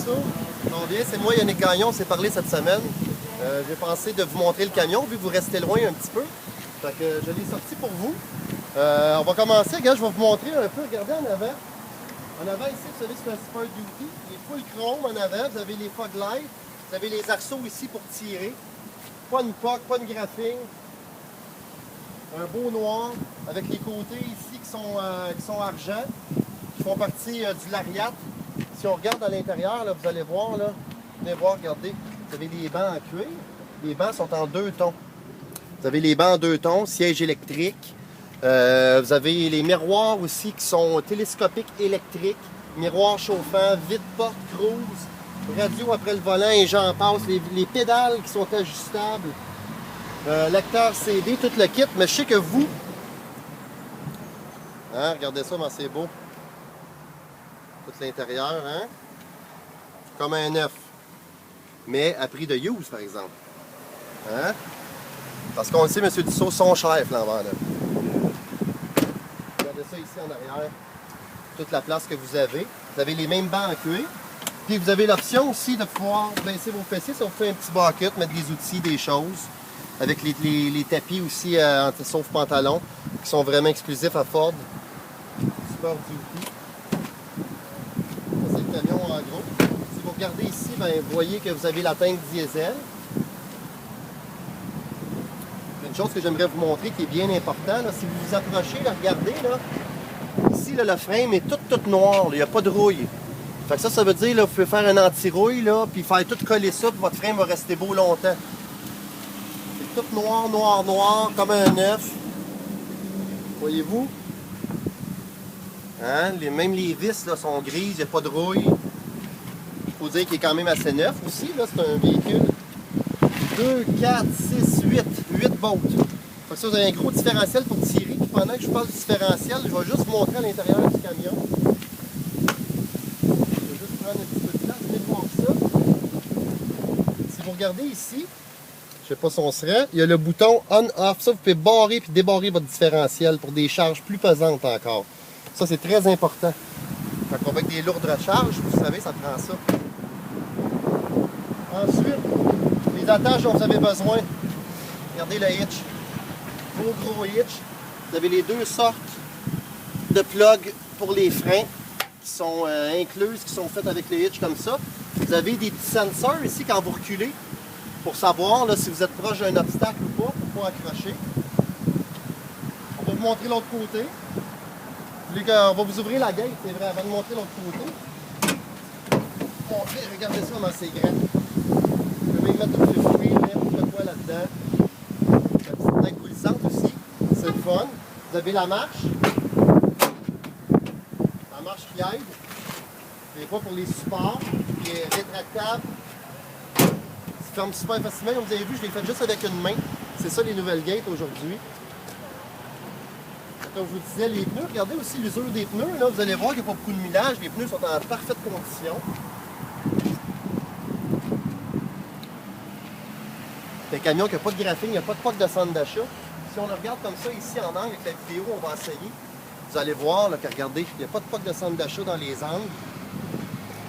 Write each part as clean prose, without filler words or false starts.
Dussault. Ça va bien, c'est moi Yannick Gagnon, on s'est parlé cette semaine. J'ai pensé de vous montrer le camion, vu que vous restez loin un petit peu. Fait que je l'ai sorti pour vous. On va commencer, regarde, je vais vous montrer un peu, regardez en avant. En avant ici, vous savez, c'est un Super Duty. Il est full chrome en avant, vous avez les fog lights, vous avez les arceaux ici pour tirer. Pas de POC, pas de graphing. Un beau noir avec les côtés ici qui sont argent, qui font partie du lariat. Si on regarde à l'intérieur, vous allez voir, là, venez voir, regardez, vous avez les bancs en cuir. Les bancs sont en 2 tons. Vous avez les bancs en 2 tons, siège électrique. Vous avez les miroirs aussi qui sont télescopiques électriques, miroirs chauffants, vide-porte, cruise, radio après le volant et j'en passe, les pédales qui sont ajustables. Lecteur CD, tout le kit, mais je sais que vous, hein, regardez ça, comment c'est beau. Tout l'intérieur, hein? Comme un neuf. Mais à prix de use, par exemple. Hein? Parce qu'on le sait, M. Dussault, son chef, l'envers, là. Regardez ça ici en arrière. Toute la place que vous avez. Vous avez les mêmes bancs en cuir. Puis vous avez l'option aussi de pouvoir baisser vos fessiers. Ça vous fait un petit bucket, mettre des outils, des choses. Avec les tapis aussi sauf pantalon, qui sont vraiment exclusifs à Ford. Super Duty. Ça, c'est le camion en gros. Si vous regardez ici, ben, vous voyez que vous avez la tank diesel. Une chose que j'aimerais vous montrer qui est bien important, là, si vous vous approchez, là, regardez, là, ici, là, le frame est tout noir, il n'y a pas de rouille. Fait que ça veut dire, là, vous pouvez faire un anti-rouille, là, puis faire tout coller ça, puis votre frame va rester beau longtemps. C'est tout noir, noir, noir, comme un neuf. Voyez-vous? Hein? Même les vis là, sont grises, il n'y a pas de rouille. Il faut dire qu'il est quand même assez neuf aussi. C'est un véhicule 2, 4, 6, 8 volts. Fait que ça, vous avez un gros différentiel pour tirer. Puis pendant que je parle du différentiel, je vais juste vous montrer à l'intérieur du camion. Je vais juste prendre un petit peu de place, venez voir ça. Si vous regardez ici, je ne sais pas si on serait, il y a le bouton on-off. Ça, vous pouvez barrer et débarrer votre différentiel pour des charges plus pesantes encore. Ça, c'est très important. Quand on va avec des lourdes recharges, vous savez, ça prend ça. Ensuite, les attaches dont vous avez besoin. Regardez le hitch. Gros hitch. Vous avez les 2 sortes de plugs pour les freins qui sont incluses, qui sont faites avec le hitch comme ça. Vous avez des petits sensors ici quand vous reculez pour savoir là, si vous êtes proche d'un obstacle ou pas, pour pas accrocher. On va vous montrer l'autre côté. On va vous ouvrir la gate, c'est vrai, avant de montrer l'autre côté. Regardez ça comment c'est grand. Vous pouvez même mettre le fruit, n'importe quoi là-dedans. La petite tank coulissante aussi, c'est le fun. Vous avez la marche. La marche qui aide. Des fois pour les supports, qui est rétractable. Ça ferme super facilement. Comme vous avez vu, je l'ai fait juste avec une main. C'est ça les nouvelles gates aujourd'hui. Comme je vous disais, les pneus, regardez aussi l'usure des pneus. Là, vous allez voir qu'il n'y a pas beaucoup de millage. Les pneus sont en parfaite condition. C'est un camion qui n'a pas de graphing, il n'y a pas de POC de centre d'achat. Si on le regarde comme ça ici en angle avec la vidéo, on va essayer. Vous allez voir là, que regardez, il n'y a pas de POC de centre d'achat dans les angles.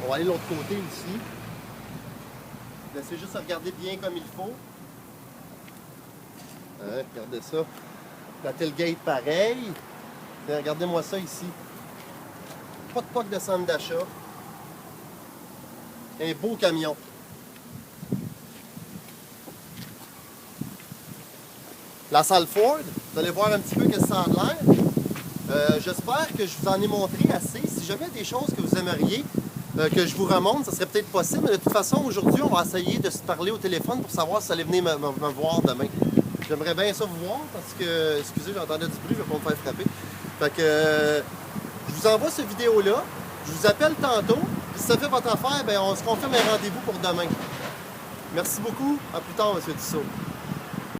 On va aller de l'autre côté aussi. Laissez juste regarder bien comme il faut. Hein, regardez ça. La tailgate pareil. Regardez-moi ça ici. Pas de POC de centre d'achat. Un beau camion. La salle Ford, vous allez voir un petit peu que ça a l'air. J'espère que je vous en ai montré assez. Si jamais il y a des choses que vous aimeriez que je vous remonte, ça serait peut-être possible. Mais de toute façon, aujourd'hui, on va essayer de se parler au téléphone pour savoir si vous allez venir me voir demain. J'aimerais bien ça vous voir parce que, excusez, j'entendais du bruit, je ne vais pas me faire frapper. Fait que, je vous envoie cette vidéo-là, je vous appelle tantôt, puis si ça fait votre affaire, ben on se confirme un rendez-vous pour demain. Merci beaucoup, à plus tard, M. Dussault.